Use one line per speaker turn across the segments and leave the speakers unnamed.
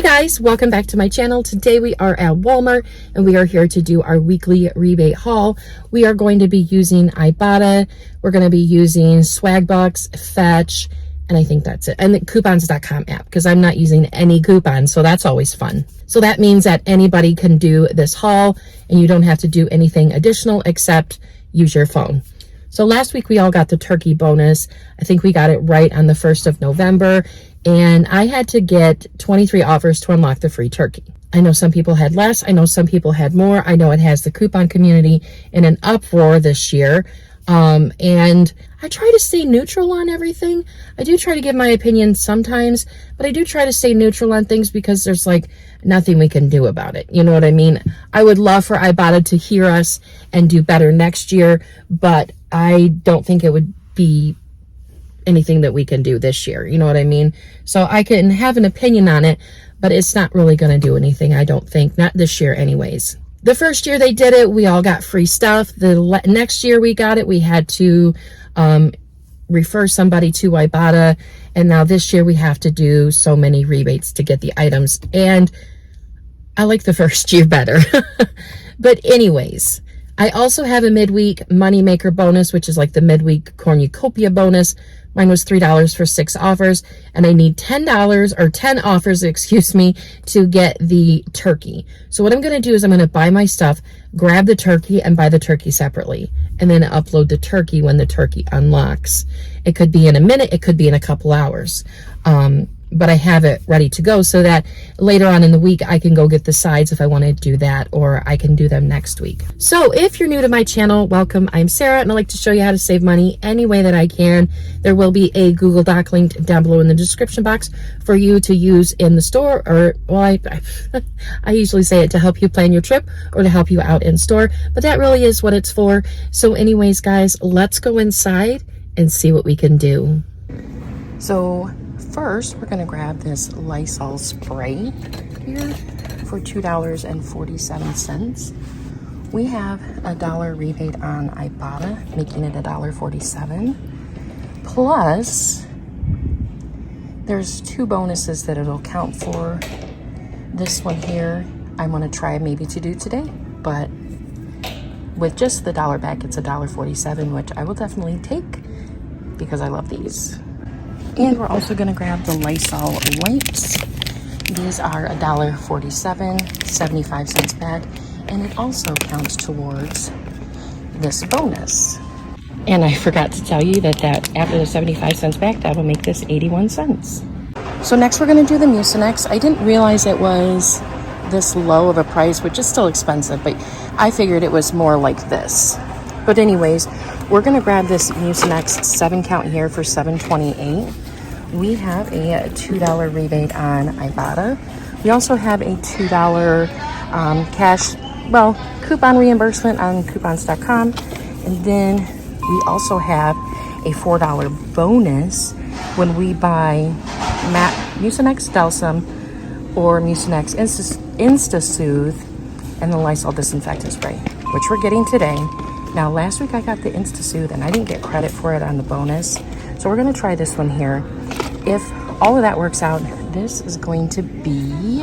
Hey guys, welcome back to my channel. Today we are at Walmart and we are here to do our weekly rebate haul. We are going to be using Ibotta, we're going to be using Swagbucks, Fetch, and I think that's it. And the coupons.com app, because I'm not using any coupons, so that's always fun. So that means that anybody can do this haul and you don't have to do anything additional except use your phone. So last week we all got the turkey bonus. I think we got it right on the 1st of November. And I had to get 23 offers to unlock the free turkey. I know some people had less. I know some people had more. I know it has the coupon community in an uproar this year. And I try to stay neutral on everything. I do try to give my opinion sometimes, but I do try to stay neutral on things because there's like nothing we can do about it. You know what I mean? I would love for Ibotta to hear us and do better next year, but I don't think it would be anything that we can do this year. You know what I mean? So I can have an opinion on it, but it's not really going to do anything, I don't think. Not this year anyways. The first year they did it, we all got free stuff. The next year we got it, we had to refer somebody to Ibotta. And now this year we have to do so many rebates to get the items. And I like the first year better. But anyways, I also have a midweek moneymaker bonus, which is like the midweek cornucopia bonus. Mine was $3 for 6 offers, and I need $10 or 10 offers, excuse me, to get the turkey. So what I'm going to do is I'm going to buy my stuff, grab the turkey, and buy the turkey separately, and then upload the turkey when the turkey unlocks. It could be in a minute, it could be in a couple hours. But I have it ready to go so that later on in the week I can go get the sides if I want to do that, or I can do them next week. So if you're new to my channel, welcome. I'm Sarah and I like to show you how to save money any way that I can. There will be a Google Doc linked down below in the description box for you to use in the store, or well, I usually say it to help you plan your trip or to help you out in store, but that really is what it's for. So anyways, guys, let's go inside and see what we can do. So first, we're going to grab this Lysol spray here for $2.47. We have a $1 rebate on Ibotta, making it $1.47. Plus, there's 2 bonuses that it'll count for. This one here, I'm going to try maybe to do today, but with just the $1 back, it's $1.47, which I will definitely take because I love these. And we're also going to grab the Lysol wipes. These are $1.47, 75 cents back, and it also counts towards this bonus. And I forgot to tell you that after the 75 cents back, that will make this 81 cents. So next we're going to do the Mucinex. I didn't realize it was this low of a price, which is still expensive, but I figured it was more like this. But anyways, we're going to grab this Mucinex 7 count here for $7.28. We have a $2 rebate on Ibotta. We also have a $2 coupon reimbursement on coupons.com. And then we also have a $4 bonus when we buy Mucinex Delsum or Mucinex Insta-Soothe and the Lysol disinfectant spray, which we're getting today. Now, last week I got the Insta-Soothe and I didn't get credit for it on the bonus. So we're going to try this one here. If all of that works out, this is going to be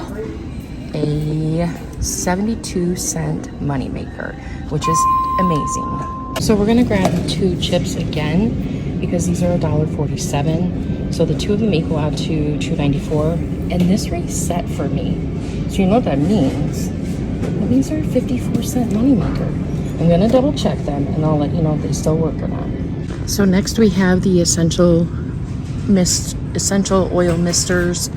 a 72-cent moneymaker, which is amazing. So we're going to grab 2 chips again because these are $1.47. So the 2 of them equal out to $2.94. And this reset for me. So you know what that means. Well, these are 54-cent moneymaker. I'm going to double check them and I'll let you know if they still work or not. So next we have the essential oil misters.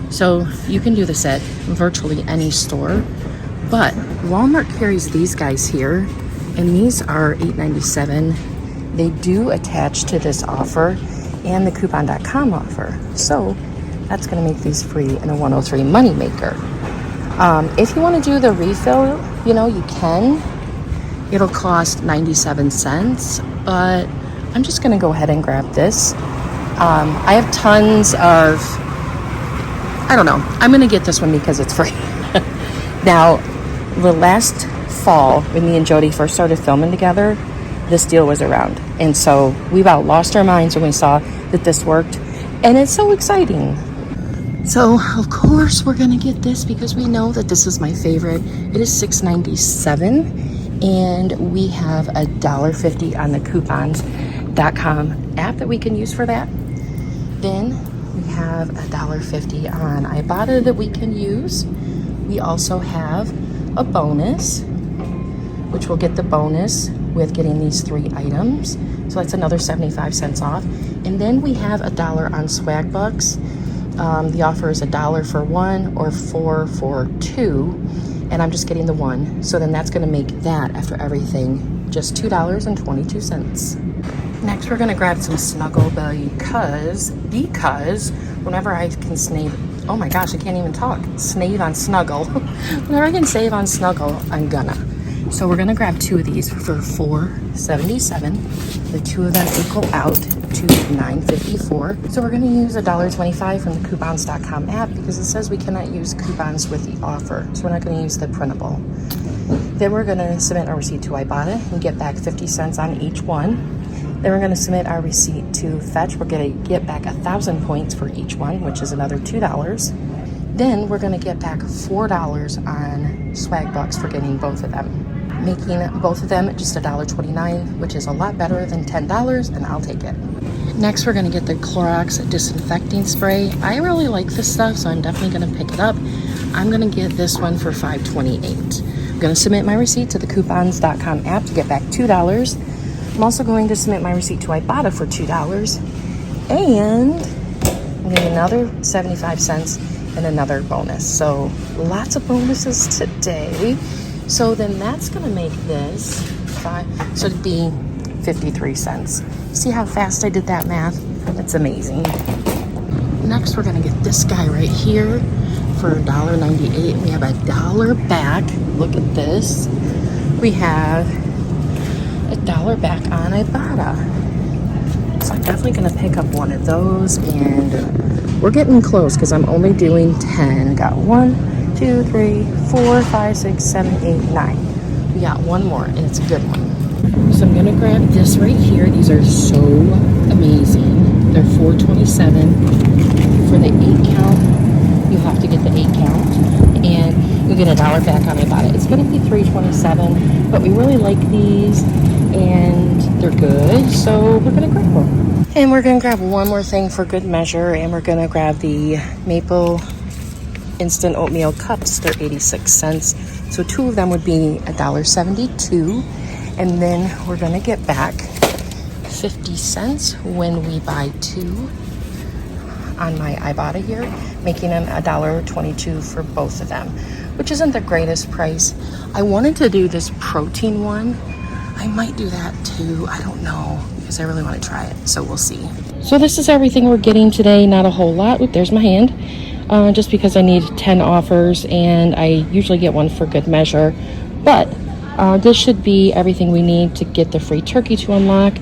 So you can do this at virtually any store, but Walmart carries these guys here, and these are $8.97. They do attach to this offer and the coupon.com offer, so that's going to make these free in a 103 moneymaker. If you want to do the refill, you can. It'll cost 97 cents, but I'm just going to go ahead and grab this. I have tons of, I don't know, I'm going to get this one because it's free. Now, the last fall, when me and Jody first started filming together, this deal was around. And so we about lost our minds when we saw that this worked. And it's so exciting. So of course we're gonna get this because we know that this is my favorite. It is $6.97 and we have $1.50 on the coupons.com app that we can use for that. Then we have $1.50 on Ibotta that we can use. We also have a bonus, which will get the bonus with getting these 3 items. So that's another 75 cents off. And then we have $1 on swag bucks. The offer is $1 for 1 or 4 for 2. And I'm just getting the 1. So then that's gonna make that, after everything, just $2.22. Next, we're gonna grab some Snuggle because whenever I can oh my gosh, I can't even talk. Save on Snuggle. Whenever I can save on Snuggle, I'm gonna. So we're gonna grab 2 of these for $4.77. The 2 of them equal out to $9.54. So we're gonna use $1.25 from the coupons.com app because it says we cannot use coupons with the offer. So we're not gonna use the printable. Then we're gonna submit our receipt to Ibotta and get back 50 cents on each one. Then we're gonna submit our receipt to Fetch. We're gonna get back 1,000 points for each one, which is another $2. Then we're gonna get back $4 on swag bucks for getting both of them, making both of them just $1.29, which is a lot better than $10, and I'll take it. Next, we're gonna get the Clorox disinfecting spray. I really like this stuff, so I'm definitely gonna pick it up. I'm gonna get this one for $5.28. I'm gonna submit my receipt to the coupons.com app to get back $2. I'm also going to submit my receipt to Ibotta for $2. And I'm getting another 75 cents and another bonus. So lots of bonuses today. So then that's gonna make this so it'd be 53 cents. See how fast I did that math? That's amazing. Next, we're gonna get this guy right here for $1.98. We have $1 back. Look at this. We have $1 back on Ibotta. So I'm definitely gonna pick up one of those, and we're getting close because I'm only doing 10. Got 1, 2, 3, 4, 5, 6, 7, 8, 9. We got one more, and it's a good one. So I'm gonna grab this right here. These are so amazing. They're $4.27 for the 8 count. You have to get the 8 count, and you get $1 back on Ibotta. It's gonna be $3.27, but we really like these, and they're good, so we're gonna grab them. And we're gonna grab one more thing for good measure, and we're gonna grab the maple instant oatmeal cups. They're 86 cents, so 2 of them would be $1.72, and then we're gonna get back 50 cents when we buy 2 on my Ibotta here, making them $1.22 for both of them, which isn't the greatest price. I wanted to do this protein one. I might do that too. I don't know, because I really want to try it, so we'll see. So this is everything we're getting today. Not a whole lot. Oop, there's my hand. Just because I need 10 offers, and I usually get one for good measure. But this should be everything we need to get the free turkey to unlock.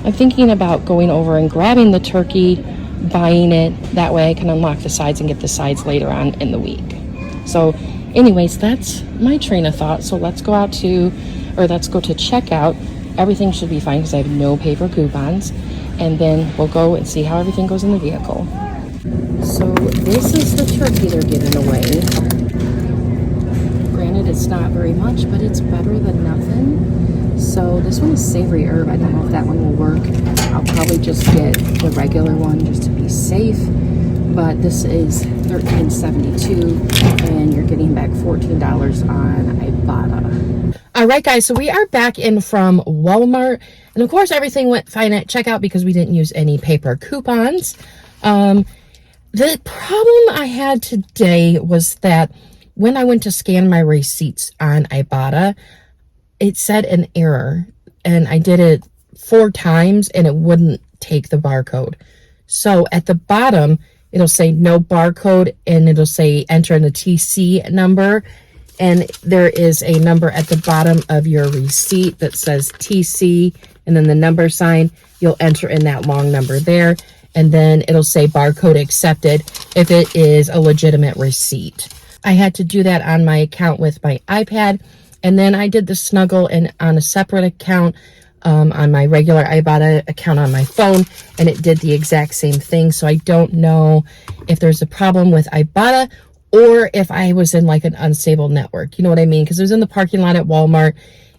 I'm thinking about going over and grabbing the turkey, buying it. That way I can unlock the sides and get the sides later on in the week. So anyways, that's my train of thought. So let's go to checkout. Everything should be fine because I have no paper coupons. And then we'll go and see how everything goes in the vehicle. So this is the turkey they're giving away. Granted, it's not very much, but it's better than nothing. So this one is savory herb. I don't know if that one will work. I'll probably just get the regular one just to be safe. But this is $13.72, and you're getting back $14 on Ibotta. All right, guys, so we are back in from Walmart. And of course, everything went fine at checkout because we didn't use any paper coupons. The problem I had today was that when I went to scan my receipts on Ibotta, it said an error, and I did it 4 times and it wouldn't take the barcode. So at the bottom, it'll say no barcode, and it'll say enter in the TC number. And there is a number at the bottom of your receipt that says TC, and then the number sign. You'll enter in that long number there, and then it'll say barcode accepted if it is a legitimate receipt. I had to do that on my account with my iPad, and then I did the Snuggle and on a separate account on my regular Ibotta account on my phone, and it did the exact same thing. So I don't know if there's a problem with Ibotta or if I was in like an unstable network. You know what I mean? Because I was in the parking lot at Walmart,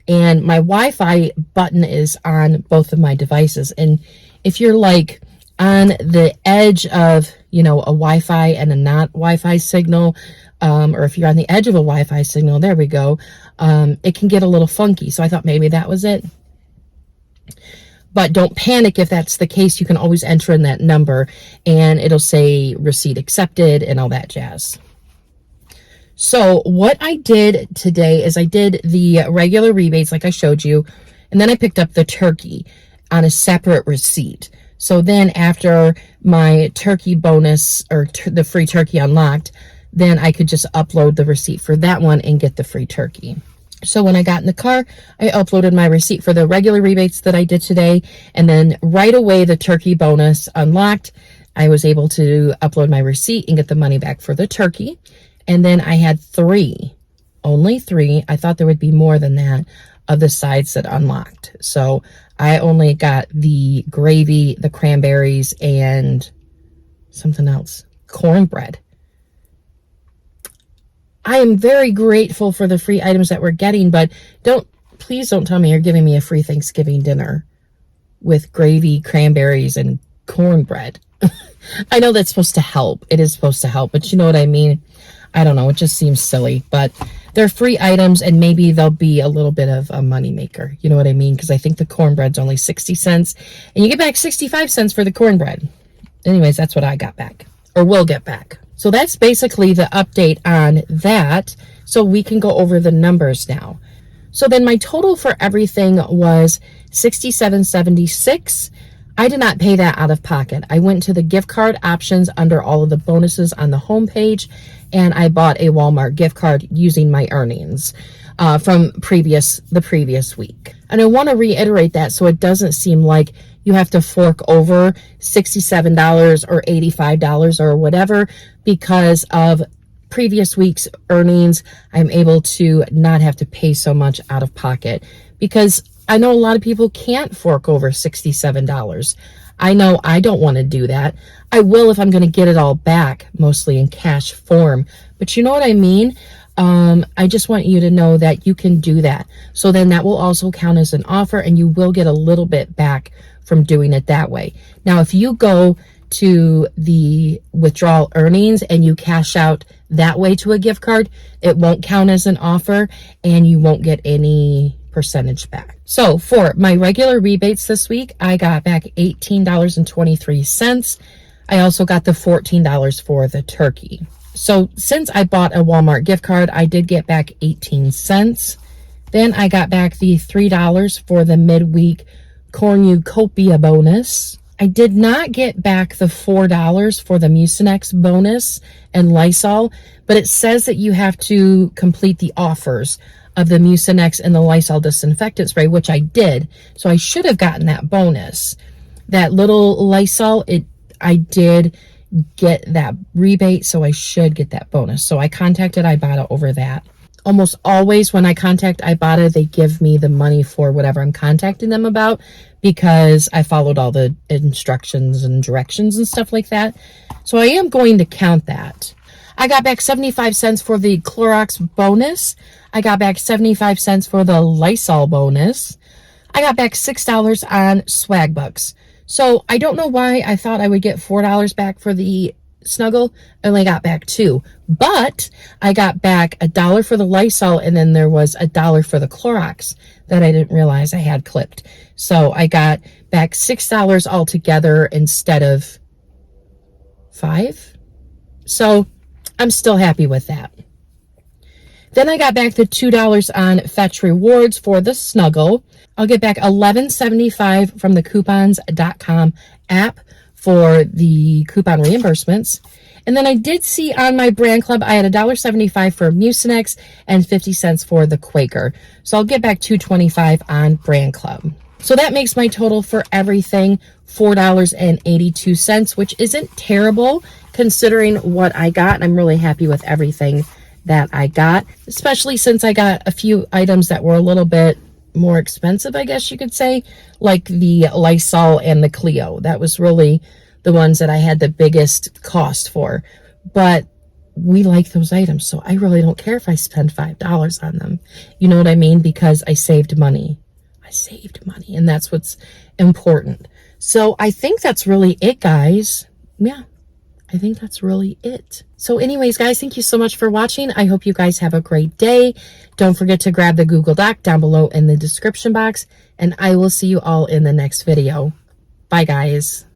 and my Wi-Fi button is on both of my devices. And if you're like on the edge of, you know, a Wi-Fi and a not Wi-Fi signal, or if you're on the edge of a Wi-Fi signal, there we go, it can get a little funky. So I thought maybe that was it. But don't panic if that's the case. You can always enter in that number and it'll say receipt accepted and all that jazz. So what I did today is I did the regular rebates like I showed you, and then I picked up the turkey on a separate receipt. So then after my turkey bonus or the free turkey unlocked, then I could just upload the receipt for that one and get the free turkey. So when I got in the car, I uploaded my receipt for the regular rebates that I did today. And then right away, the turkey bonus unlocked. I was able to upload my receipt and get the money back for the turkey. And then I had only three. I thought there would be more than that of the sides that unlocked. So I only got the gravy, the cranberries, and something else, cornbread. I am very grateful for the free items that we're getting, but please don't tell me you're giving me a free Thanksgiving dinner with gravy, cranberries, and cornbread. I know that's supposed to help. It is supposed to help, but you know what I mean? I don't know. It just seems silly, but they're free items and maybe they'll be a little bit of a money maker. You know what I mean? Because I think the cornbread's only 60 cents and you get back 65 cents for the cornbread. Anyways, that's what I got back or will get back. So that's basically the update on that. So we can go over the numbers now. So then my total for everything was $67.76. I did not pay that out of pocket. I went to the gift card options under all of the bonuses on the home page, and I bought a Walmart gift card using my earnings from the previous week. And I want to reiterate that so it doesn't seem like you have to fork over $67 or $85 or whatever because of previous week's earnings. I'm able to not have to pay so much out of pocket because I know a lot of people can't fork over $67. I know I don't want to do that. I will if I'm going to get it all back, mostly in cash form. But you know what I mean? I just want you to know that you can do that. So then that will also count as an offer and you will get a little bit back from doing it that way. Now, if you go to the withdrawal earnings and you cash out that way to a gift card, it won't count as an offer and you won't get any percentage back. So for my regular rebates this week, I got back $18.23. I also got the $14 for the turkey. So since I bought a Walmart gift card, I did get back 18 cents. Then I got back the $3 for the midweek cornucopia bonus. I did not get back the $4 for the Mucinex bonus and Lysol, but it says that you have to complete the offers of the Mucinex and the Lysol disinfectant spray, which I did. So I should have gotten that bonus. That little Lysol, I did get that rebate, so I should get that bonus. So I contacted Ibotta over that. Almost always when I contact Ibotta, they give me the money for whatever I'm contacting them about because I followed all the instructions and directions and stuff like that. So I am going to count that. I got back 75 cents for the Clorox bonus. I got back 75 cents for the Lysol bonus. I got back $6 on swag bucks. So I don't know why I thought I would get $4 back for the Snuggle. I only got back $2, but I got back $1 for the Lysol, and then there was $1 for the Clorox that I didn't realize I had clipped. So I got back $6 altogether instead of $5. So I'm still happy with that. Then I got back the $2 on Fetch Rewards for the Snuggle. I'll get back $11.75 from the coupons.com app for the coupon reimbursements. And then I did see on my brand club, I had $1.75 for Mucinex and 50 cents for the Quaker. So I'll get back $2.25 on brand club. So that makes my total for everything $4.82, which isn't terrible considering what I got. I'm really happy with everything that I got, especially since I got a few items that were a little bit more expensive, I guess you could say, like the Lysol and the Clio. That was really the ones that I had the biggest cost for. But we like those items, so I really don't care if I spend $5 on them. You know what I mean? Because I saved money. I saved money, and that's what's important. So I think that's really it, guys. Yeah, I think that's really it. So anyways, guys, thank you so much for watching. I hope you guys have a great day. Don't forget to grab the Google Doc down below in the description box, and I will see you all in the next video. Bye, guys.